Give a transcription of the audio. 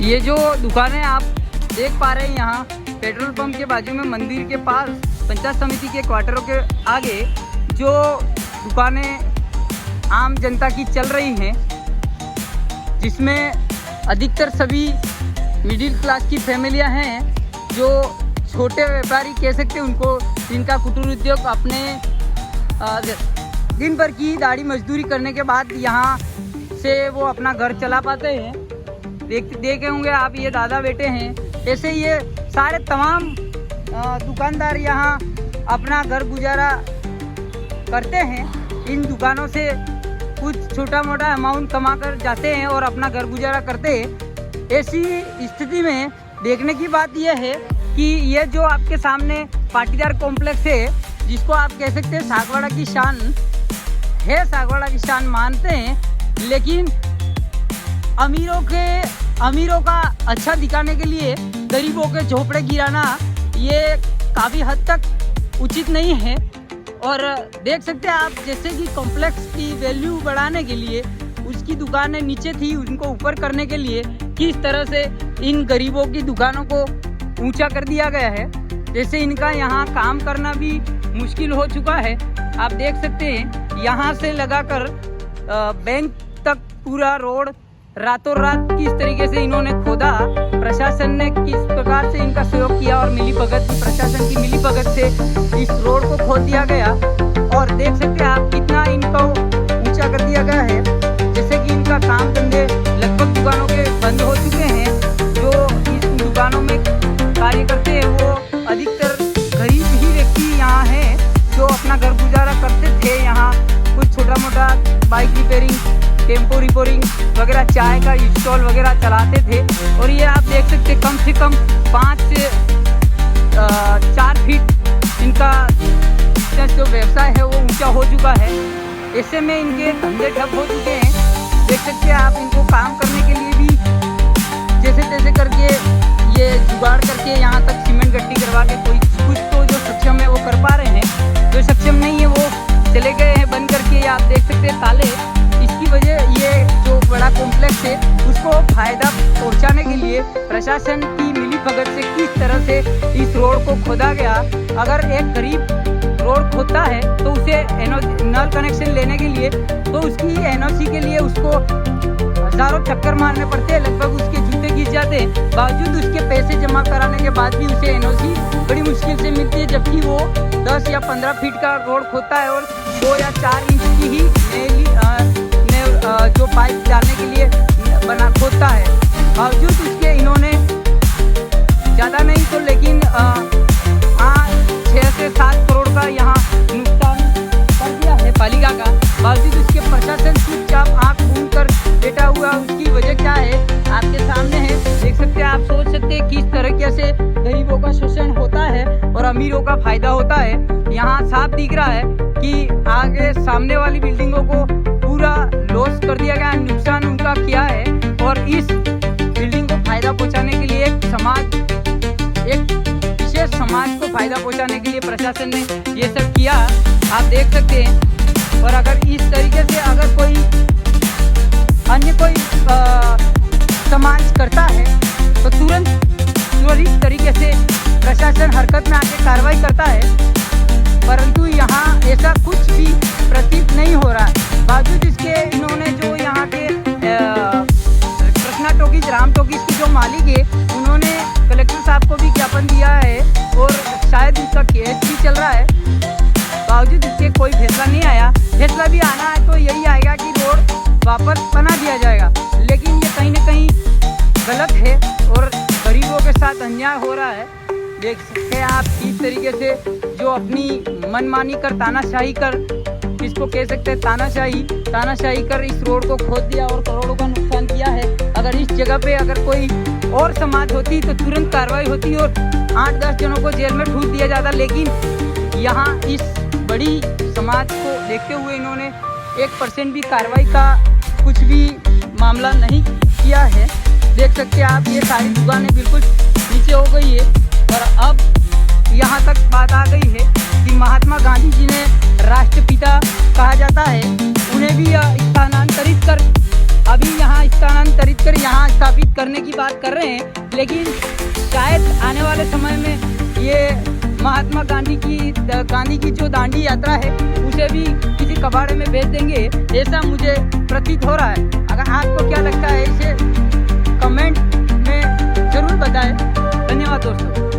ये जो दुकानें आप देख पा रहे हैं यहाँ पेट्रोल पंप के बाजू में मंदिर के पास पंचायत समिति के क्वार्टरों के आगे जो दुकानें आम जनता की चल रही हैं, जिसमें अधिकतर सभी मिडिल क्लास की फैमिलियां हैं, जो छोटे व्यापारी कह सकते हैं उनको, जिनका कुटीर उद्योग अपने दिन भर की दाढ़ी मजदूरी करने के बाद यहाँ से वो अपना घर चला पाते हैं। देखे होंगे आप, ये दादा बेटे हैं। ऐसे ये सारे तमाम दुकानदार यहाँ अपना घर गुजारा करते हैं। इन दुकानों से कुछ छोटा मोटा अमाउंट कमा कर जाते हैं और अपना घर गुजारा करते हैं। ऐसी स्थिति में देखने की बात यह है कि ये जो आपके सामने पाटीदार कॉम्प्लेक्स है, जिसको आप कह सकते हैं सागवाड़ा की शान है, सागवाड़ा की शान मानते हैं, लेकिन अमीरों का अच्छा दिखाने के लिए गरीबों के झोपड़े गिराना ये काफ़ी हद तक उचित नहीं है। और देख सकते हैं आप, जैसे कि कॉम्प्लेक्स की वैल्यू बढ़ाने के लिए उसकी दुकानें नीचे थी, उनको ऊपर करने के लिए किस तरह से इन गरीबों की दुकानों को ऊंचा कर दिया गया है। जैसे इनका यहाँ काम करना भी मुश्किल हो चुका है। आप देख सकते हैं यहाँ से लगाकर बैंक तक पूरा रोड रातों रात किस तरीके से इन्होंने खोदा। प्रशासन ने किस प्रकार से इनका सहयोग किया और प्रशासन की मिलीभगत से इस रोड को खोद दिया गया। और देख सकते हैं आप कितना इनको ऊंचा कर दिया गया है। जैसे कि इनका काम धंधे लगभग दुकानों के बंद हो चुके हैं। जो इस दुकानों में कार्य करते हैं वो अधिकतर गरीब ही व्यक्ति यहाँ हैं, जो अपना घर गुजारा करते थे। यहाँ कुछ छोटा मोटा बाइक रिपेयरिंग, टेम्पो रिपेयरिंग वगैरह, चाय का स्टॉल वगैरह चलाते थे। और ये आप देख सकते कम से कम 5 से 4 फीट इनका जो व्यवसाय है वो ऊंचा हो चुका है। ऐसे में इनके धंधे ठप हो चुके हैं। देख सकते हैं आप, इनको काम करने के लिए भी जैसे तैसे करके ये जुगाड़ करके यहाँ तक सीमेंट गट्टी करवा के कोई कुछ तो जो सक्षम है वो कर पा रहे हैं, जो सक्षम नहीं है वो चले गए हैं बंद करके। आप देख सकते हैं ताले। इसकी वजह ये जो बड़ा कॉम्प्लेक्स है उसको फायदा पहुंचाने के लिए प्रशासन की मिलीभगत से किस तरह से इस रोड को खोदा गया। अगर एक गरीब रोड खोदता है तो उसे नल कनेक्शन लेने के लिए तो उसकी एनओसी के लिए उसको हजारों चक्कर मारने पड़ते हैं, लगभग उसके जूते गिर जाते हैं। बावजूद उसके पैसे जमा कराने के बाद भी उसे एनओसी बड़ी मुश्किल से मिलती है, जबकि वो 10 या 15 फीट का रोड खोदता है और 2 या 4 इंच की ही जो पाइप डालने के लिए खोदता है। बावजूद उसके इन्होंने ज़्यादा नहीं तो लेकिन 6 से 7 करोड़ का यहाँ नुकसान कर दिया है पालिका का। बावजूद उसके प्रशासन चुपचाप आँख मूंद कर बैठा हुआ। उसकी वजह क्या है आपके सामने है, देख सकते हैं आप। सोच सकते हैं किस तरीके से गरीबों का शोषण होता है और अमीरों का फायदा होता है। यहाँ साफ दिख रहा है कि आगे सामने वाली बिल्डिंगों को पूरा लॉस कर दिया गया, नुकसान उनका किया है। और इस बिल्डिंग को फायदा पहुंचाने के लिए एक विशेष समाज को फायदा पहुंचाने के लिए प्रशासन ने ये सब किया, आप देख सकते हैं। और अगर इस तरीके से अगर कोई अन्य कोई समाज करता है तो तुरंत त्वरित तरीके से प्रशासन हरकत में आके कार्रवाई करता है, परंतु यहाँ ऐसा कुछ भी प्रतीत नहीं हो रहा है। बावजूद इसके इन्होंने जो यहाँ के कृष्णा टॉकीज, राम टॉकीज की जो मालिक है, उन्होंने कलेक्टर साहब को भी ज्ञापन दिया है और शायद इसका केस भी चल रहा है। बावजूद इसके कोई फैसला नहीं आया। फैसला भी आना है तो यही आएगा कि रोड वापस बना दिया जाएगा, लेकिन ये कहीं ना कहीं गलत है और गरीबों के साथ अन्याय हो रहा है। देख सकते हैं आप किस तरीके से जो अपनी मनमानी कर, तानाशाही कर, इसको कह सकते हैं तानाशाही कर इस रोड को खोद दिया और करोड़ों का नुकसान किया है। अगर इस जगह पे अगर कोई और समाज होती तो तुरंत कार्रवाई होती और 8-10 जनों को जेल में ठूस दिया जाता, लेकिन यहाँ इस बड़ी समाज को देखते हुए इन्होंने 1% भी कार्रवाई का कुछ भी मामला नहीं किया है। देख सकते हैं आप, ये सारी दुकानें बिल्कुल नीचे हो गई है। और अब यहाँ तक बात आ गई है कि महात्मा गांधी जी ने राष्ट्रपिता कहा जाता है, उन्हें भी स्थानांतरित कर अभी यहाँ स्थानांतरित कर यहाँ स्थापित करने की बात कर रहे हैं, लेकिन शायद आने वाले समय में ये महात्मा गांधी की जो दांडी यात्रा है उसे भी किसी कबाड़े में बेच देंगे, ऐसा मुझे प्रतीत हो रहा है। अगर आपको क्या लगता है इसे कमेंट में ज़रूर बताएं। धन्यवाद दोस्तों।